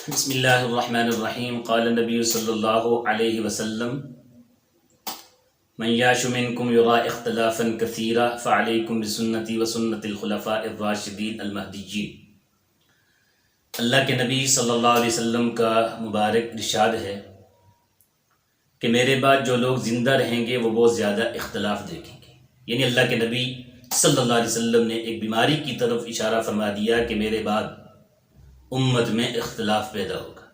بسم اللہ الرحمن الرحیم قال النبی صلی اللہ علیہ وسلم من یعش منکم یرا اختلافا کثیرا فعلیکم بسنتی وسنت الخلفاء الراشدین المہدیین۔ اللہ کے نبی صلی اللہ علیہ وسلم کا مبارک ارشاد ہے کہ میرے بعد جو لوگ زندہ رہیں گے وہ بہت زیادہ اختلاف دیکھیں گے۔ یعنی اللہ کے نبی صلی اللہ علیہ وسلم نے ایک بیماری کی طرف اشارہ فرما دیا کہ میرے بعد امت میں اختلاف پیدا ہوگا،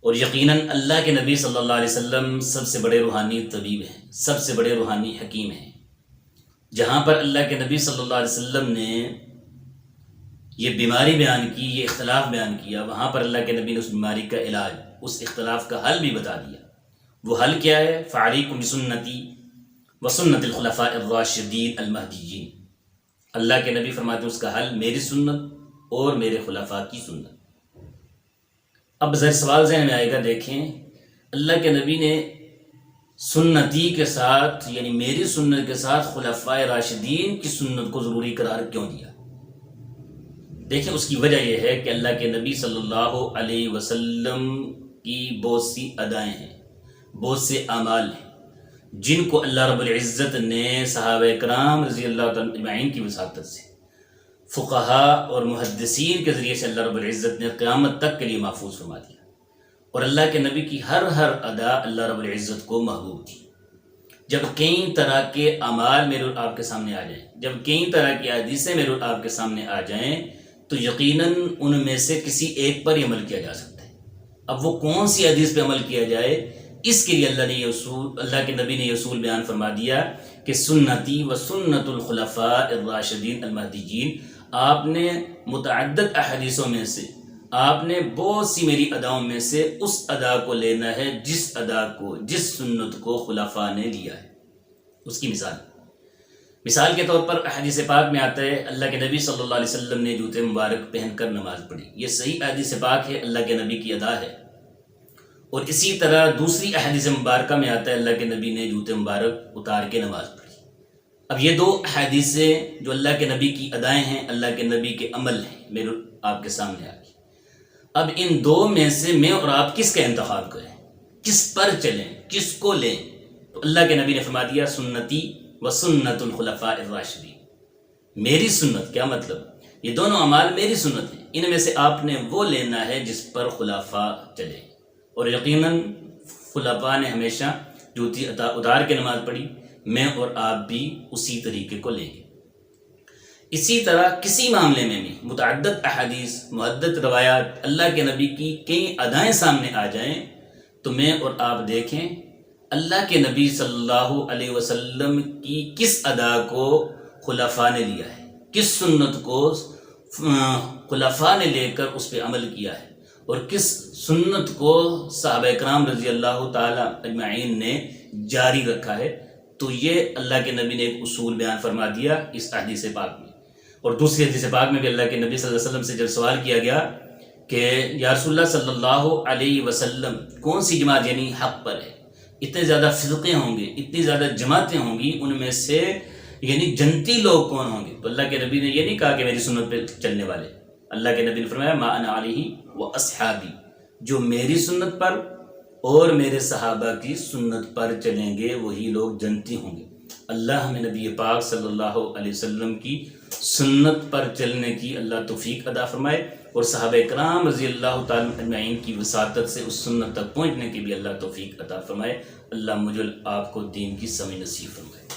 اور یقیناً اللہ کے نبی صلی اللہ علیہ وسلم سب سے بڑے روحانی طبیب ہیں، سب سے بڑے روحانی حکیم ہیں۔ جہاں پر اللہ کے نبی صلی اللہ علیہ وسلم نے یہ بیماری بیان کی، یہ اختلاف بیان کیا، وہاں پر اللہ کے نبی نے اس بیماری کا علاج، اس اختلاف کا حل بھی بتا دیا۔ وہ حل کیا ہے؟ فعلیکم بسنتی وسنت الخلفاء الراشدین المہدیین۔ اللہ کے نبی فرماتے ہیں اس کا حل میری سنت اور میرے خلفاء کی سنت۔ اب ذرا سوال ذہن میں آئے گا، دیکھیں اللہ کے نبی نے سنتی کے ساتھ یعنی میری سنت کے ساتھ خلفاء راشدین کی سنت کو ضروری قرار کیوں دیا؟ دیکھیں اس کی وجہ یہ ہے کہ اللہ کے نبی صلی اللہ علیہ وسلم کی بہت سی ادائیں ہیں، بہت سے اعمال ہیں جن کو اللہ رب العزت نے صحابہ کرام رضی اللہ تعالیٰ اجمعین کی وساطت سے، فقہا اور محدثین کے ذریعے سے اللہ رب العزت نے قیامت تک کے لیے محفوظ فرما دیا، اور اللہ کے نبی کی ہر ادا اللہ رب العزت کو محبوب تھی۔ جب کئی طرح کے اعمال میرے اور آپ کے سامنے آ جائیں، جب کئی طرح کی حدیثیں میرے اور آپ کے سامنے آ جائیں، تو یقیناً ان میں سے کسی ایک پر ہی عمل کیا جا سکتا ہے۔ اب وہ کون سی حدیث پہ عمل کیا جائے، اس کے لیے اللہ کے نبی نے یہ اصول بیان فرما دیا کہ سنتی و سنت الخلفاء الراشدین المہدیین۔ آپ نے متعدد احادیثوں میں سے، آپ نے بہت سی میری اداؤں میں سے اس ادا کو لینا ہے جس ادا کو، جس سنت کو خلفاء نے لیا ہے۔ اس کی مثال کے طور پر احادیث پاک میں آتا ہے اللہ کے نبی صلی اللہ علیہ وسلم نے جوتے مبارک پہن کر نماز پڑھی۔ یہ صحیح احادیث پاک ہے، اللہ کے نبی کی ادا ہے۔ اور اسی طرح دوسری احادیث مبارکہ میں آتا ہے اللہ کے نبی نے جوتے مبارک اتار کے نماز پڑھی۔ اب یہ دو احادیثیں جو اللہ کے نبی کی ادائیں ہیں، اللہ کے نبی کے عمل ہیں، میرے آپ کے سامنے آ گئی۔ اب ان دو میں سے میں اور آپ کس کا انتخاب کریں، کس پر چلیں، کس کو لیں؟ تو اللہ کے نبی نے فرما دیا سنتی و سنت الخلفاء الراشدین۔ میری سنت کیا مطلب؟ یہ دونوں اعمال میری سنت ہیں، ان میں سے آپ نے وہ لینا ہے جس پر خلفاء چلے، اور یقیناً خلفاء نے ہمیشہ جوتی اتار کے نماز پڑھی، میں اور آپ بھی اسی طریقے کو لیں گے۔ اسی طرح کسی معاملے میں بھی متعدد احادیث، متعدد روایات، اللہ کے نبی کی کئی ادائیں سامنے آ جائیں تو میں اور آپ دیکھیں اللہ کے نبی صلی اللہ علیہ وسلم کی کس ادا کو خلفاء نے لیا ہے، کس سنت کو خلفاء نے لے کر اس پہ عمل کیا ہے، اور کس سنت کو صحابہ کرام رضی اللہ تعالیٰ اجمعین نے جاری رکھا ہے۔ تو یہ اللہ کے نبی نے ایک اصول بیان فرما دیا اس حدیث پاک میں۔ اور دوسری حدیث پاک میں بھی اللہ کے نبی صلی اللہ علیہ وسلم سے جب سوال کیا گیا کہ یا رسول اللہ صلی اللہ علیہ وسلم کون سی جماعت یعنی حق پر ہے، اتنے زیادہ فرقے ہوں گے، اتنی زیادہ جماعتیں ہوں گی، ان میں سے یعنی جنتی لوگ کون ہوں گے؟ تو اللہ کے نبی نے یہ نہیں کہا کہ میری سنت پہ چلنے والے، اللہ کے نبی نے فرمایا ما انا علیہ و اصحابی، جو میری سنت پر اور میرے صحابہ کی سنت پر چلیں گے وہی لوگ جنتی ہوں گے۔ اللہ ہمیں نبی پاک صلی اللہ علیہ وسلم کی سنت پر چلنے کی اللہ توفیق عطا فرمائے، اور صحابہ کرام رضی اللہ تعالیٰ اجمعین کی وساطت سے اس سنت تک پہنچنے کی بھی اللہ توفیق عطا فرمائے۔ اللہ مجھے آپ کو دین کی سمجھ نصیب فرمائے۔